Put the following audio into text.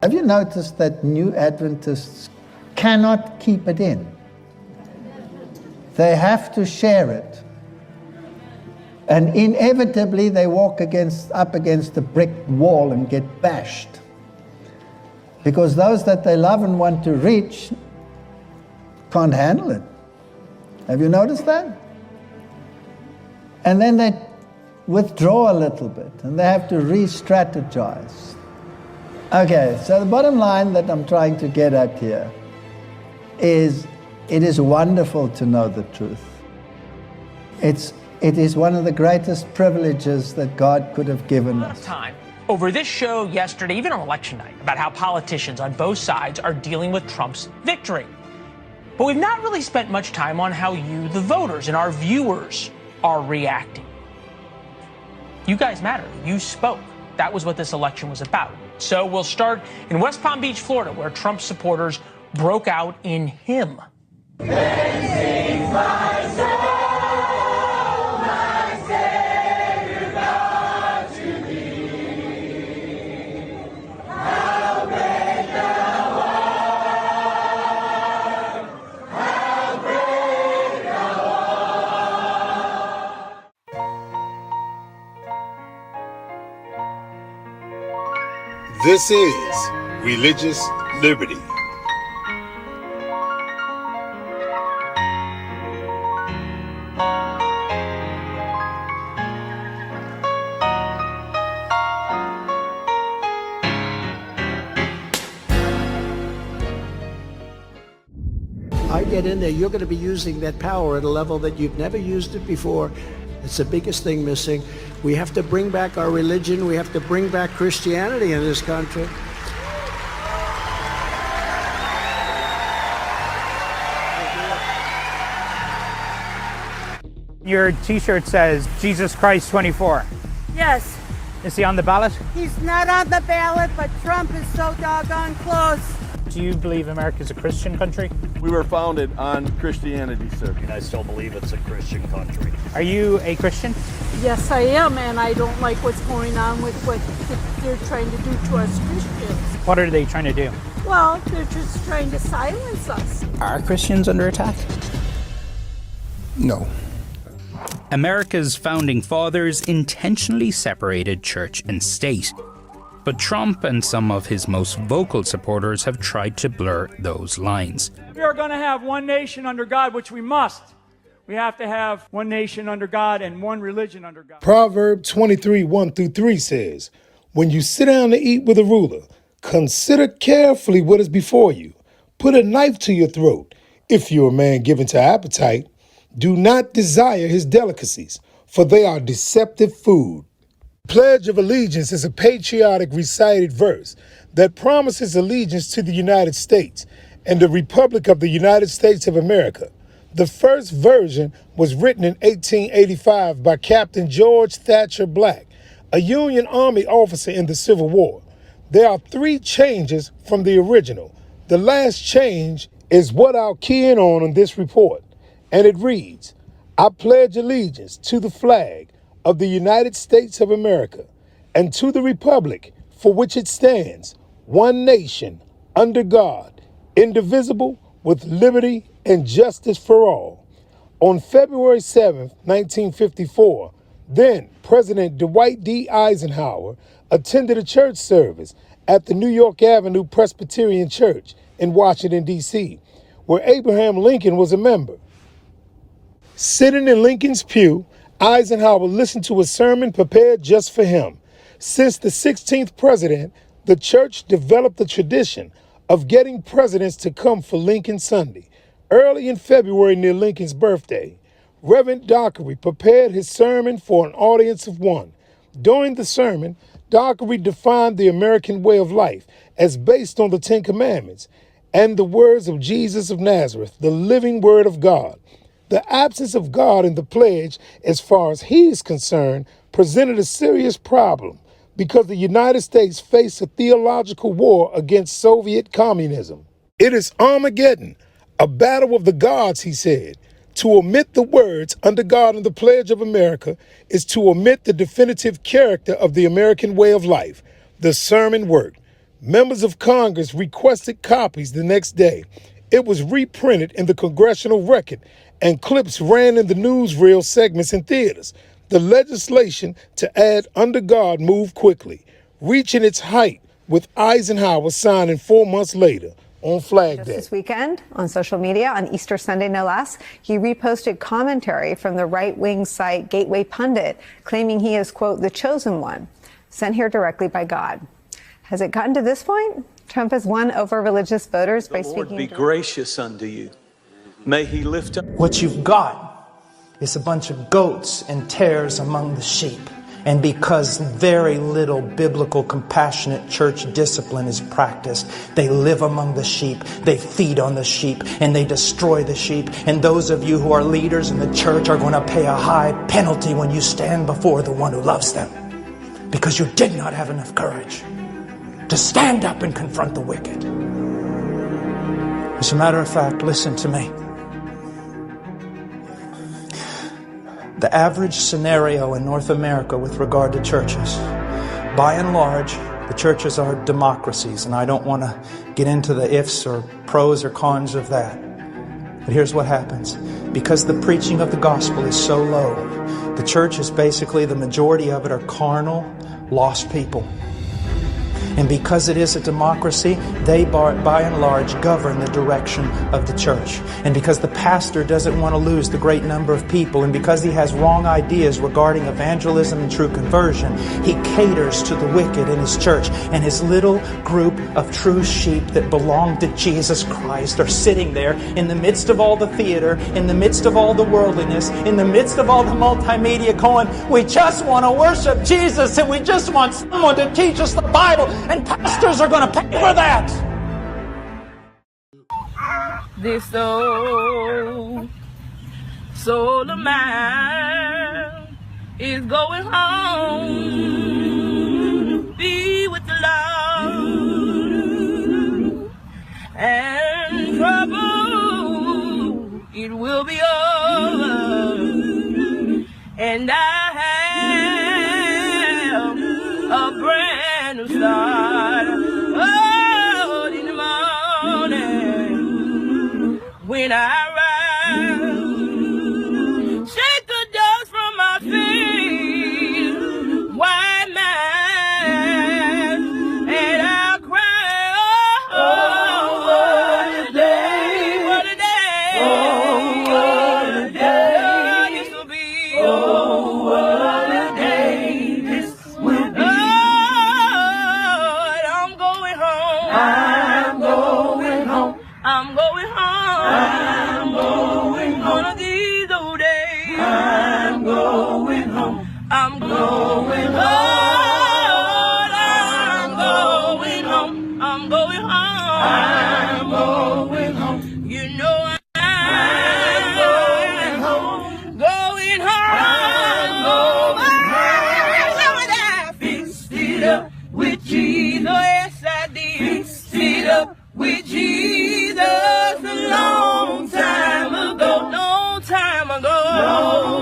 Have you noticed that New Adventists cannot keep it in? They have to share it. And inevitably they walk up against a brick wall and get bashed. Because those that they love and want to reach can't handle it. Have you noticed that? And then they withdraw a little bit and they have to re-strategize. Okay, so the bottom line that I'm trying to get at here is it is wonderful to know the truth. It is one of the greatest privileges that God could have given us. Time over this show yesterday, even on election night, about how politicians on both sides are dealing with Trump's victory. But we've not really spent much time on how you, the voters, and our viewers are reacting. You guys matter. You spoke. That was what this election was about. So we'll start in West Palm Beach, Florida, where Trump supporters broke out in hymn. Then sings my soul. This is Religious Liberty. I get in there, you're going to be using that power at a level that you've never used it before. It's the biggest thing missing. We have to bring back our religion. We have to bring back Christianity in this country. Your t-shirt says Jesus Christ 24. Yes. Is he on the ballot? He's not on the ballot, but Trump is so doggone close. Do you believe America's a Christian country? We were founded on Christianity, sir. And I still believe it's a Christian country. Are you a Christian? Yes, I am, and I don't like what's going on with what they're trying to do to us Christians. What are they trying to do? Well, they're just trying to silence us. Are Christians under attack? No. America's founding fathers intentionally separated church and state. But Trump and some of his most vocal supporters have tried to blur those lines. We are going to have one nation under God, which we must. We have to have one nation under God and one religion under God. Proverb 23, 1-3 says, when you sit down to eat with a ruler, consider carefully what is before you. Put a knife to your throat. If you're a man given to appetite, do not desire his delicacies, for they are deceptive food. Pledge of Allegiance is a patriotic recited verse that promises allegiance to the United States and the Republic of the United States of America. The first version was written in 1885 by Captain George Thatcher Black, a Union Army officer in the Civil War. There are 3 changes from the original. The last change is what I'll key in on this report, and it reads, I pledge allegiance to the flag of the United States of America, and to the republic for which it stands, one nation, under God, indivisible, with liberty and justice for all. On February 7, 1954, then President Dwight D. Eisenhower attended a church service at the New York Avenue Presbyterian Church in Washington, D.C., where Abraham Lincoln was a member. Sitting in Lincoln's pew, Eisenhower listened to a sermon prepared just for him. Since the 16th president, the church developed the tradition of getting presidents to come for Lincoln Sunday. Early in February, near Lincoln's birthday, Reverend Dockery prepared his sermon for an audience of one. During the sermon, Dockery defined the American way of life as based on the 10 Commandments and the words of Jesus of Nazareth, the living word of God. The absence of God in the pledge, as far as he is concerned, presented a serious problem because the United States faced a theological war against Soviet communism. It is Armageddon, a battle of the gods, he said. To omit the words under God in the Pledge of America is to omit the definitive character of the American way of life. The sermon worked. Members of Congress requested copies the next day. It was reprinted in the Congressional Record, and clips ran in the newsreel segments in theaters. The legislation to add Under God moved quickly, reaching its height with Eisenhower signing 4 months later on Flag Day. This weekend, on social media, on Easter Sunday no less, he reposted commentary from the right-wing site Gateway Pundit, claiming he is, quote, the chosen one, sent here directly by God. Has it gotten to this point? Trump has won over religious voters by speaking. The Lord be gracious unto you. May he lift up. What you've got is a bunch of goats and tares among the sheep. And because very little biblical, compassionate church discipline is practiced, they live among the sheep, they feed on the sheep, and they destroy the sheep. And those of you who are leaders in the church are going to pay a high penalty when you stand before the one who loves them, because you did not have enough courage to stand up and confront the wicked. As a matter of fact, listen to me. The average scenario in North America with regard to churches, by and large, the churches are democracies, and I don't want to get into the ifs or pros or cons of that. But here's what happens. Because the preaching of the gospel is so low, the church is basically, the majority of it are carnal, lost people. And because it is a democracy, they by and large govern the direction of the church. And because the pastor doesn't want to lose the great number of people, and because he has wrong ideas regarding evangelism and true conversion, he caters to the wicked in his church. And his little group of true sheep that belong to Jesus Christ are sitting there in the midst of all the theater, in the midst of all the worldliness, in the midst of all the multimedia going, we just want to worship Jesus, and we just want someone to teach us the Bible. And pastors are going to pay for that. This soul of mine is going home, be with the Lord, and trouble, it will be over, and I have a brand new start. Oh, in the morning when I rise, shake the dust from my feet, wipe mine, and I'll cry. Oh, what a day, what a day, oh, what a day this will be. Oh, what a day this will be. I'm going home. I'm going home. One of these old days. I'm going home. I'm going home. I'm going home. I'm going home. I'm going home. You know I'm going home. Going home. I'm going home. I fixed it up with Jesus. Yes, I did. Fixed it up with Jesus a long time ago. Long time ago.